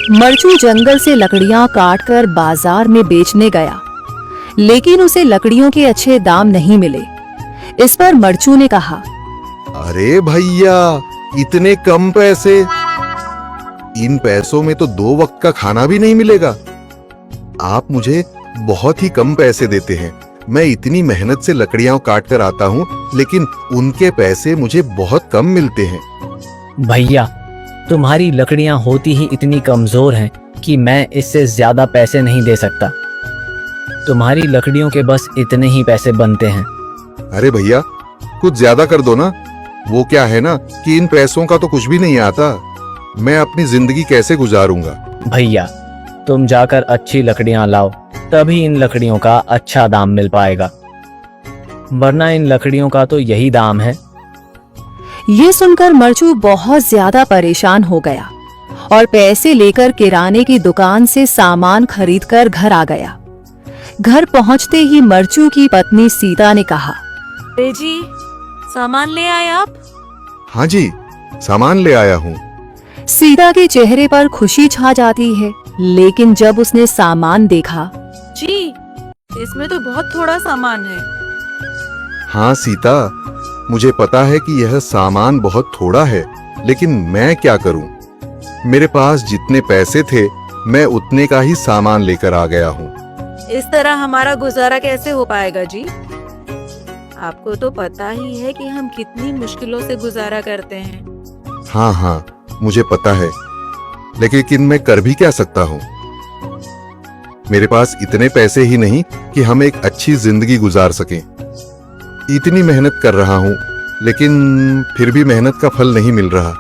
मरचू जंगल से लकड़ियां काटकर बाजार में बेचने गया, लेकिन उसे लकड़ियों के अच्छे दाम नहीं मिले। इस पर मरचू ने कहा, अरे भैया, इतने कम पैसे, इन पैसों में तो 2 वक्त का खाना भी नहीं मिलेगा। आप मुझे बहुत ही कम पैसे देते हैं। मैं इतनी मेहनत से लकड़ियां काट कर आता हूँ, लेकिन उनके पैसे मुझे बहुत कम मिलते हैं। भैया, तुम्हारी लकड़ियां होती ही इतनी कमजोर हैं कि मैं इससे ज्यादा पैसे नहीं दे सकता। तुम्हारी लकड़ियों के बस इतने ही पैसे बनते हैं। अरे भैया, कुछ ज्यादा कर दो ना। वो क्या है ना कि इन पैसों का तो कुछ भी नहीं आता। मैं अपनी जिंदगी कैसे गुजारूंगा। भैया, तुम जाकर अच्छी लकड़ियां लाओ, तभी इन लकड़ियों का अच्छा दाम मिल पाएगा, वरना इन लकड़ियों का तो यही दाम है। ये सुनकर मरचू बहुत ज्यादा परेशान हो गया और पैसे लेकर किराने की दुकान से सामान खरीदकर घर आ गया। घर पहुंचते ही मरचू की पत्नी सीता ने कहा, अरे जी, सामान ले आए आप? हाँ जी, सामान ले आया हूँ। सीता के चेहरे पर खुशी छा जाती है, लेकिन जब उसने सामान देखा, जी, इसमें तो बहुत थोड़ा सामान है। हाँ सीता, मुझे पता है कि यह सामान बहुत थोड़ा है, लेकिन मैं क्या करूं? मेरे पास जितने पैसे थे, मैं उतने का ही सामान लेकर आ गया हूँ। इस तरह हमारा गुजारा कैसे हो पाएगा जी? आपको तो पता ही है कि हम कितनी मुश्किलों से गुजारा करते हैं। हाँ हाँ, मुझे पता है, लेकिन मैं कर भी क्या सकता हूँ? मेरे पास इतने पैसे ही नहीं कि हम एक अच्छी जिंदगी गुजार सकें। इतनी मेहनत कर रहा हूँ, लेकिन फिर भी मेहनत का फल नहीं मिल रहा।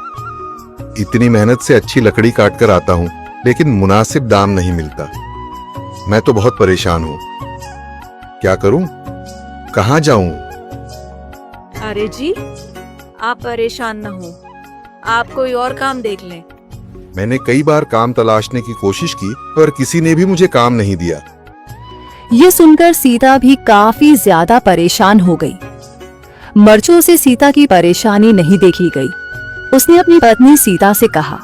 इतनी मेहनत से अच्छी लकड़ी काट कर आता हूँ, लेकिन मुनासिब दाम नहीं मिलता। मैं तो बहुत परेशान हूँ। क्या करूँ? कहाँ जाऊँ? अरे जी, आप परेशान न हो, आप कोई और काम देख लें। मैंने कई बार काम तलाशने की कोशिश की, पर किसी ने भी मुझे काम नहीं दिया। ये सुनकर सीता भी काफी ज्यादा परेशान हो गई। मरचू से सीता की परेशानी नहीं देखी गई। उसने अपनी पत्नी सीता से कहा,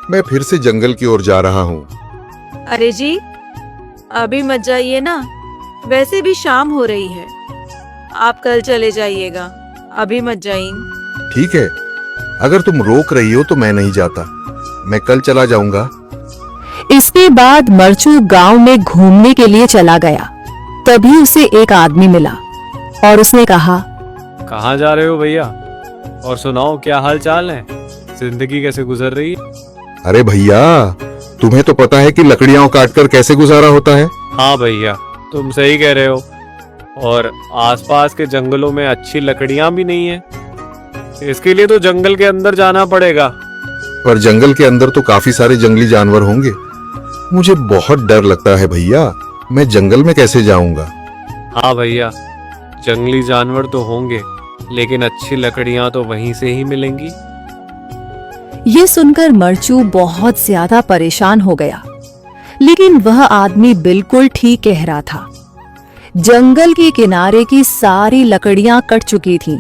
मैं फिर से जंगल की ओर जा रहा हूँ। अरे जी, अभी मत जाइए ना, वैसे भी शाम हो रही है। आप कल चले जाइएगा, अभी मत जाइए। ठीक है, अगर तुम रोक रही हो तो मैं नहीं जाता। मैं कल चला जाऊंगा। इसके बाद मरचू गांव में घूमने के लिए चला गया। तभी उसे एक आदमी मिला और उसने कहा, कहाँ जा रहे हो भैया? और सुनाओ, क्या हाल चाल है? जिंदगी कैसे गुजर रही है? अरे भैया, तुम्हें तो पता है कि लकड़ियां काटकर कैसे गुजारा होता है। हाँ भैया, तुम सही कह रहे हो। और आसपास के जंगलों में अच्छी लकड़ियां भी नहीं है। इसके लिए तो जंगल के अंदर जाना पड़ेगा। पर जंगल के अंदर तो काफी सारे जंगली जानवर होंगे। मुझे बहुत डर लगता है भैया, मैं जंगल में कैसे जाऊंगा? हाँ भैया, जंगली जानवर तो होंगे, लेकिन अच्छी लकड़ियां तो वहीं से ही मिलेंगी। ये सुनकर मरचू बहुत ज्यादा परेशान हो गया, लेकिन वह आदमी बिल्कुल ठीक कह रहा था। जंगल के किनारे की सारी लकड़ियां कट चुकी थीं।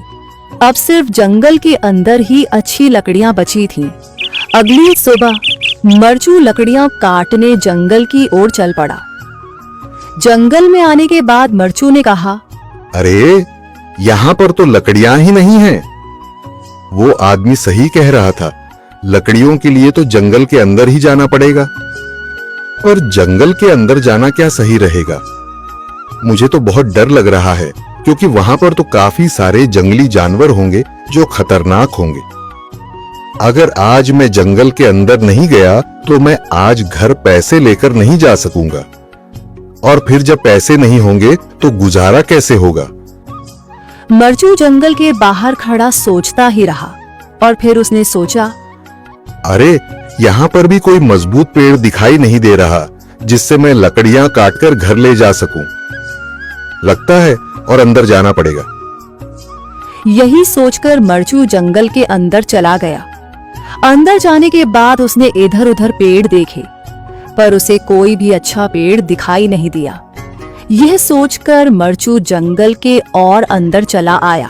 अब सिर्फ जंगल के अंदर ही अच्छी लकड़ियां बची थीं। अगली सुबह मरचू लकड़ियां काटने जंगल की ओर चल पड़ा। जंगल में आने के बाद मरचू ने कहा, अरे, यहाँ पर तो लकड़ियां ही नहीं हैं। वो आदमी सही कह रहा था, लकड़ियों के लिए तो जंगल के अंदर ही जाना पड़ेगा। और जंगल के अंदर जाना क्या सही रहेगा? मुझे तो बहुत डर लग रहा है, क्योंकि वहां पर तो काफी सारे जंगली जानवर होंगे जो खतरनाक होंगे। अगर आज मैं जंगल के अंदर नहीं गया तो मैं आज घर पैसे लेकर नहीं जा सकूंगा, और फिर जब पैसे नहीं होंगे तो गुजारा कैसे होगा? मरचू जंगल के बाहर खड़ा सोचता ही रहा और फिर उसने सोचा, अरे, यहाँ पर भी कोई मजबूत पेड़ दिखाई नहीं दे रहा जिससे मैं लकड़ियां काटकर घर ले जा सकूं। लगता है और अंदर जाना पड़ेगा। यही सोचकर मरचू जंगल के अंदर चला गया। अंदर जाने के बाद उसने इधर उधर पेड़ देखे, पर उसे कोई भी अच्छा पेड़ दिखाई नहीं दिया। यह सोचकर मरचू जंगल के और अंदर चला आया।